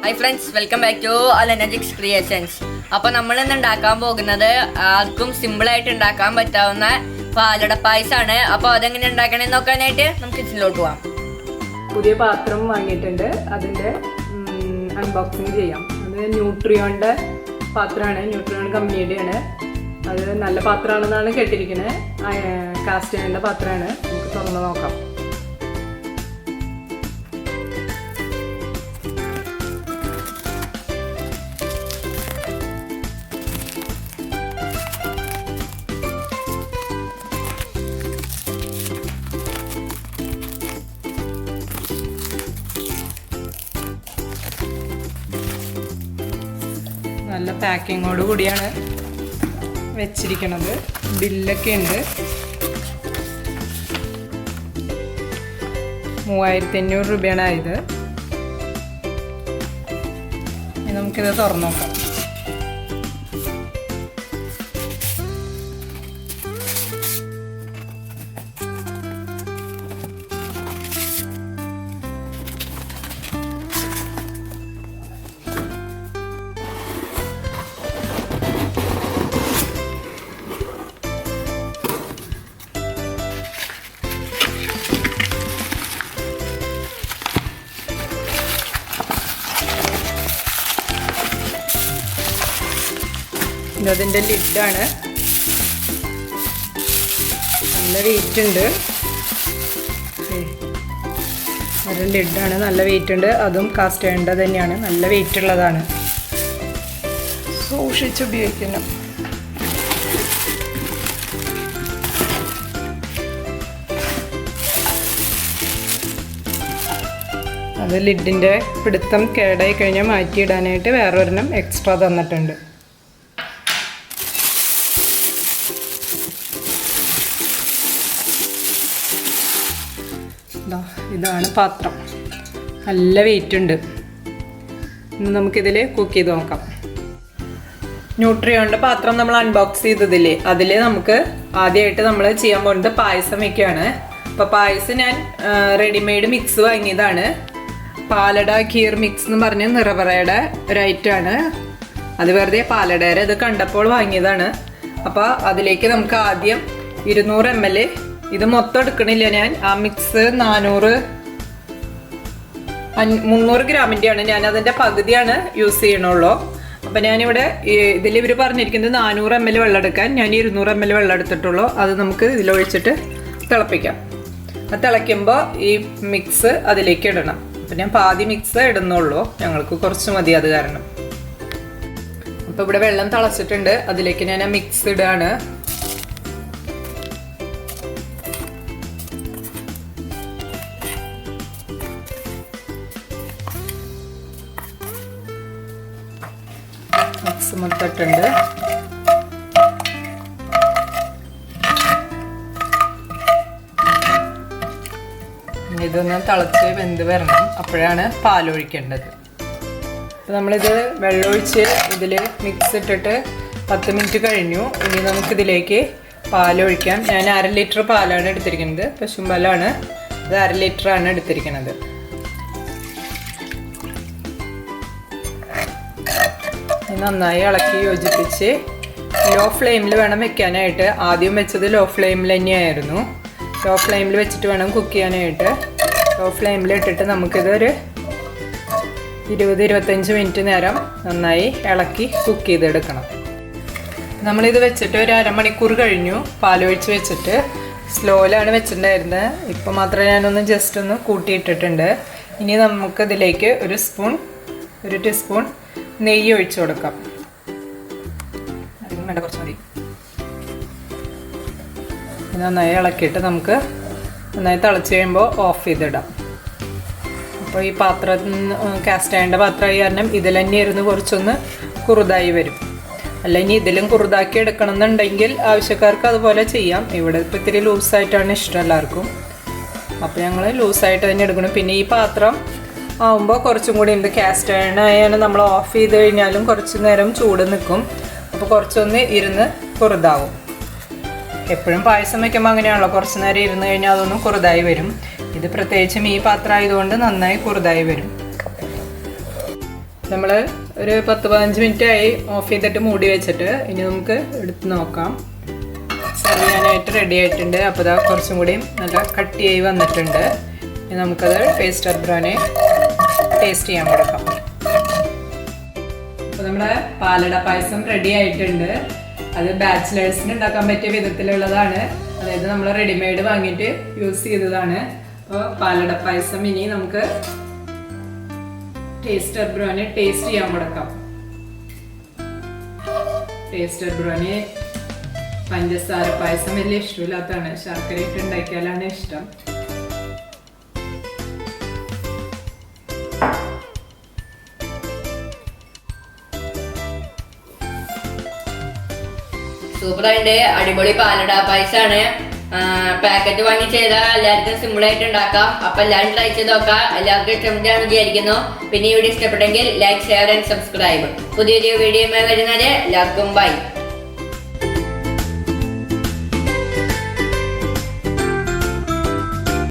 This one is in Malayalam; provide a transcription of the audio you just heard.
Hi friends, welcome back to AlanAjax Creationz. അപ്പോൾ നമ്മൾ ഇന്ന് ഉണ്ടാക്കാൻ പോകുന്നത് ആർക്കും സിമ്പിൾ ആയിട്ട് ഉണ്ടാക്കാൻ പറ്റാവുന്ന പാലട പായസമാണ്. അപ്പോൾ അതെങ്ങനെ ഉണ്ടാക്കണമെന്ന് നോക്കാനായിട്ട് നമുക്ക് കിച്ചണിലോട്ട് പോവാം. പുതിയ പാത്രം വാങ്ങിയിട്ടുണ്ട്, അതിൻ്റെ അൺബോക്സിങ് ചെയ്യാം. അത് ന്യൂട്രിയോണിൻ്റെ പാത്രമാണ്, ന്യൂട്രിയോൺ കമ്പനിയുടെയാണ്. അത് നല്ല പാത്രമാണെന്നാണ് കേട്ടിരിക്കുന്നത്. കാസ്റ്റ് ചെയ്യേണ്ട പാത്രമാണ്. നമുക്ക് തുറന്ന് നോക്കാം. നല്ല പാക്കിങ്ങോട് കൂടിയാണ് വെച്ചിരിക്കുന്നത്. ബില്ലൊക്കെ ഉണ്ട്. 3500 രൂപയാണ് ആയത്. നമുക്കിത് തുറന്നു നോക്കാം. ഇതിൻ്റെ ലിഡാണ്. നല്ല വെയിറ്റ് ഉണ്ട്. ഒരു ലിഡാണ്, നല്ല വെയിറ്റ് ഉണ്ട്. അതും കാസ്റ്റ് ചെയ്യേണ്ടത് തന്നെയാണ്, നല്ല വെയിറ്റ് ഉള്ളതാണ്. സൂക്ഷിച്ച് ഉപയോഗിക്കണം. അത് ലിഡിൻ്റെ പിടുത്തം കേടായി കഴിഞ്ഞാൽ മാറ്റിയിടാനായിട്ട് വേറൊരെണ്ണം എക്സ്ട്രാ തന്നിട്ടുണ്ട്. ഇതാണ് പാത്രം. നല്ല വെയിറ്റ് ഉണ്ട്. ഇന്ന് നമുക്കിതിൽ കുക്ക് ചെയ്ത് നോക്കാം. ന്യൂട്രിയോണിൻ്റെ പാത്രം നമ്മൾ അൺബോക്സ് ചെയ്തതില്ലേ, അതിൽ നമുക്ക് ആദ്യമായിട്ട് നമ്മൾ ചെയ്യാൻ പോകുന്നത് പായസം വയ്ക്കുകയാണ്. അപ്പോൾ പായസം ഞാൻ റെഡിമെയ്ഡ് മിക്സ് വാങ്ങിയതാണ്. പാലട ഖീർ മിക്സ് എന്ന് പറഞ്ഞ് നിറവറയുടെ ഒരു ഐറ്റമാണ്. അത് വെറുതെ പാലടയുടെ ഇത് കണ്ടപ്പോൾ വാങ്ങിയതാണ്. അപ്പോൾ അതിലേക്ക് നമുക്ക് ആദ്യം 200 ml, ഇത് മൊത്തം എടുക്കണില്ല ഞാൻ. ആ മിക്സ് 300 ഗ്രാമിൻ്റെയാണ്. ഞാൻ അതിൻ്റെ പകുതിയാണ് യൂസ് ചെയ്യണുള്ളൂ. അപ്പം ഞാനിവിടെ ഇതിൽ ഇവർ പറഞ്ഞിരിക്കുന്നത് 400 ml വെള്ളം എടുക്കാൻ. ഞാൻ 200 ml വെള്ളം എടുത്തിട്ടുള്ളൂ. അത് നമുക്ക് ഇതിലൊഴിച്ചിട്ട് തിളപ്പിക്കാം. അത് തിളയ്ക്കുമ്പോൾ ഈ മിക്സ് അതിലേക്ക് ഇടണം. അപ്പം ഞാൻ പാതി മിക്സ് ഇടുന്നുള്ളൂ, ഞങ്ങൾക്ക് കുറച്ച് മതി അത് കാരണം. അപ്പോൾ ഇവിടെ വെള്ളം തിളച്ചിട്ടുണ്ട്. അതിലേക്ക് ഞാൻ ആ മിക്സ് ഇടുകയാണ്. മിക്സ് മൊത്തട്ടുണ്ട്. ഇതൊന്ന് തിളച്ച് വെന്ത് വരണം, അപ്പോഴാണ് പാലൊഴിക്കേണ്ടത്. അപ്പോൾ നമ്മളിത് വെള്ളമൊഴിച്ച് ഇതിൽ മിക്സ് ഇട്ടിട്ട് 10 മിനിറ്റ് കഴിഞ്ഞു. ഇനി നമുക്കിതിലേക്ക് പാലൊഴിക്കാം. ഞാൻ 1/2 ലിറ്റർ പാലാണ് എടുത്തിരിക്കുന്നത്, പശുമ്പാലാണ്. ഇത് 1/2 ലിറ്ററാണ് എടുത്തിരിക്കുന്നത്. നന്നായി ഇളക്കി യോജിപ്പിച്ച് ലോ ഫ്ലെയിമിൽ വേണം വെക്കാനായിട്ട്. ആദ്യം വെച്ചത് ലോ ഫ്ലെയിമിൽ തന്നെയായിരുന്നു. ലോ ഫ്ലെയിമിൽ വെച്ചിട്ട് വേണം കുക്ക് ചെയ്യാനായിട്ട്. ലോ ഫ്ലെയിമിൽ ഇട്ടിട്ട് നമുക്കിതൊരു 20-25 മിനിറ്റ് നേരം നന്നായി ഇളക്കി കുക്ക് ചെയ്തെടുക്കണം. നമ്മളിത് വെച്ചിട്ട് ഒരു അരമണിക്കൂർ കഴിഞ്ഞു. പാലൊഴിച്ച് വെച്ചിട്ട് സ്ലോയിലാണ് വെച്ചിട്ടുണ്ടായിരുന്നത്. ഇപ്പോൾ മാത്രമേ ഞാനൊന്ന് ജസ്റ്റ് ഒന്ന് കൂട്ടിയിട്ടിട്ടുണ്ട്. ഇനി നമുക്കിതിലേക്ക് ഒരു ടീസ്പൂൺ നെയ്യ് ഒഴിച്ചു കൊടുക്കാം. അതിന് വേണ്ട, കുറച്ച് മതി. നന്നായി ഇളക്കിയിട്ട് നമുക്ക് നന്നായി തിളച്ച് കഴിയുമ്പോൾ ഓഫ് ചെയ്തിടാം. അപ്പോൾ ഈ പാത്രം കാസ്റ്റ് ചെയ്യേണ്ട പാത്രമായി കാരണം ഇതിൽ തന്നെ ഇരുന്ന് കുറച്ചൊന്ന് കുറുതായി വരും. അല്ല, ഇനി ഇതിലും കുറുതാക്കി എടുക്കണം എന്നുണ്ടെങ്കിൽ ആവശ്യക്കാർക്ക് അതുപോലെ ചെയ്യാം. ഇവിടെ ഇപ്പോൾ ഇത്തിരി ലൂസായിട്ടാണ് ഇഷ്ടം എല്ലാവർക്കും. അപ്പോൾ ഞങ്ങൾ ലൂസായിട്ട് തന്നെ എടുക്കണം. പിന്നെ ഈ പാത്രം ആവുമ്പോൾ കുറച്ചും കൂടി ഉണ്ട്. കാസ്റ്റ് അയൺ ആയാലും നമ്മൾ ഓഫ് ചെയ്ത് കഴിഞ്ഞാലും കുറച്ച് നേരം ചൂട് നിൽക്കും. അപ്പോൾ കുറച്ചൊന്ന് ഇരുന്ന് കുറുതാവും. എപ്പോഴും പായസം വയ്ക്കുമ്പോൾ അങ്ങനെയാണല്ലോ, കുറച്ച് നേരം ഇരുന്ന് കഴിഞ്ഞാൽ അതൊന്നും കുറുതായി വരും. ഇത് പ്രത്യേകിച്ചും ഈ പാത്രം ആയതുകൊണ്ട് നന്നായി കുറുതായി വരും. നമ്മൾ ഒരു 10-15 മിനിറ്റ് ആയി ഓഫ് ചെയ്തിട്ട് മൂടി വെച്ചിട്ട് ഇനി നമുക്ക് എടുത്ത് നോക്കാം. സെർവ് ചെയ്യാനായിട്ട് റെഡി ആയിട്ടുണ്ട്. അപ്പോൾ ഇതാ കുറച്ചും കൂടി നല്ല കട്ടിയായി വന്നിട്ടുണ്ട്. ഇനി നമുക്കത് ടേസ്റ്റർ ബ്രോനെ ടേസ്റ്റ് ചെയ്യാൻ കൊടുക്കാം. അപ്പോൾ നമ്മുടെ പാലട പായസം റെഡി ആയിട്ടുണ്ട്. അത് ബാച്ചിലേഴ്സിന് ഉണ്ടാക്കാൻ പറ്റിയ വിധത്തിലുള്ളതാണ്. അതായത് നമ്മൾ റെഡിമെയ്ഡ് വാങ്ങിയിട്ട് യൂസ് ചെയ്തതാണ്. അപ്പോൾ പാലട പായസം ഇനി നമുക്ക് ടേസ്റ്റർ ബ്രോനെ ടേസ്റ്റ് ചെയ്യാൻ കൊടുക്കാം. ടേസ്റ്റർ ബ്രോനെ പഞ്ചസാര പായസം വലിയ ഇഷ്ടമില്ലാത്തതാണ്. ശർക്കര ഇട്ട് ഉണ്ടാക്കിയാലാണ് ഇഷ്ടം. സൂപ്പറായിട്ട് അടിപൊളി പാലട പായസമാണ്. പാക്കറ്റ് വാങ്ങി ചെയ്താൽ എല്ലാവർക്കും സിമ്പിൾ ആയിട്ട് ഉണ്ടാക്കാം. അപ്പൊ എല്ലാവരും ട്രൈ ചെയ്ത് നോക്കാം. എല്ലാവർക്കും ഇഷ്ടപ്പെട്ടാണെന്ന് വിചാരിക്കുന്നു. പിന്നെ ഈ വീഡിയോ ഇഷ്ടപ്പെട്ടെങ്കിൽ ലൈക്ക്, ഷെയർ ആൻഡ് സബ്സ്ക്രൈബ്. പുതിയൊരു വീഡിയോ വരുന്നത് എല്ലാവർക്കും ബൈ.